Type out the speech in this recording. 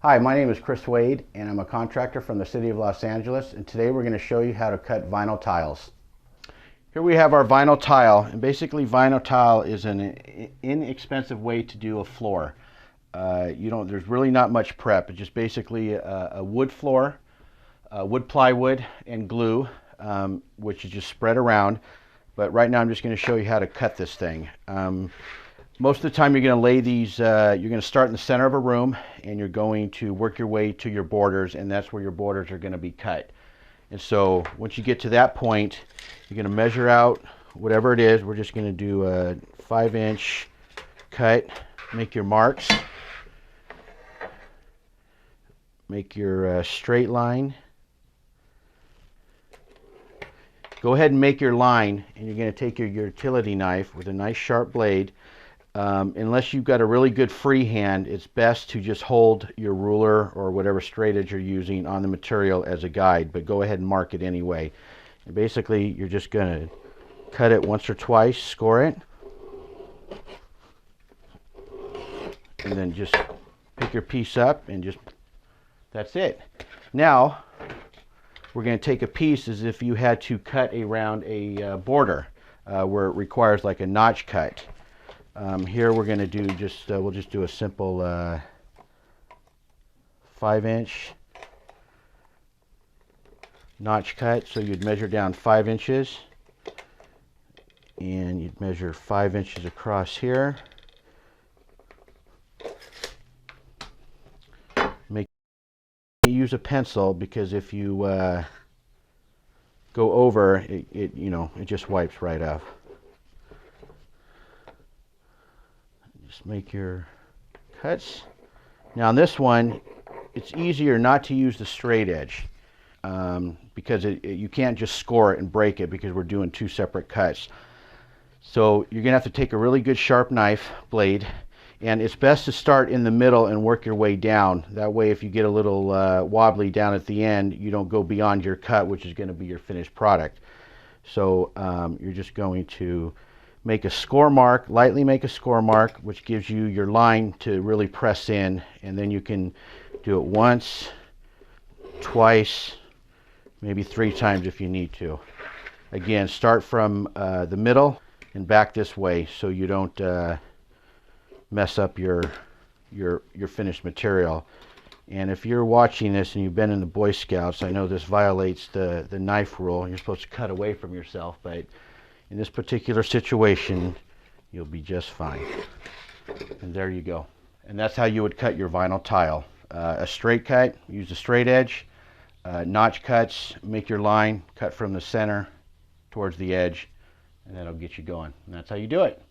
Hi, my name is Chris Wade and I'm a contractor from the city of Los Angeles, and today we're going to show you how to cut vinyl tiles. Here we have our vinyl tile, and basically vinyl tile is an inexpensive way to do a floor. There's really not much prep. It's just basically a wood floor, wood plywood and glue, which is just spread around. But right now I'm just going to show you how to cut this thing. Most of the time you're going to lay these, you're going to start in the center of a room and you're going to work your way to your borders, and that's where your borders are going to be cut. And so once you get to that point, you're going to measure out whatever it is. We're just going to do a 5-inch cut. Make your marks. Make your straight line. Go ahead and make your line, and you're going to take your utility knife with a nice sharp blade. Unless you've got a really good free hand, it's best to just hold your ruler or whatever straight edge you're using on the material as a guide, but go ahead and mark it anyway. And basically you're just going to cut it once or twice, score it, and then just pick your piece up and just, that's it. Now we're going to take a piece as if you had to cut around a border where it requires like a notch cut. Here we're going to do just, we'll just do a simple 5-inch notch cut. So you'd measure down 5 inches and you'd measure 5 inches across here. Use a pencil, because if you go over it just wipes right off. Just make your cuts. Now on this one, it's easier not to use the straight edge because you can't just score it and break it, because we're doing two separate cuts. So you're gonna have to take a really good sharp knife blade, and it's best to start in the middle and work your way down. That way if you get a little wobbly down at the end, you don't go beyond your cut, which is going to be your finished product. So you're just going to make a score mark, lightly make a score mark, which gives you your line to really press in, and then you can do it once, twice, maybe 3 times if you need to. Again, start from the middle and back this way so you don't mess up your finished material. And if you're watching this and you've been in the Boy Scouts, I know this violates the knife rule. You're supposed to cut away from yourself, but in this particular situation, you'll be just fine. And there you go. And that's how you would cut your vinyl tile. A straight cut, use a straight edge. Notch cuts, make your line, cut from the center towards the edge, and that'll get you going. And that's how you do it.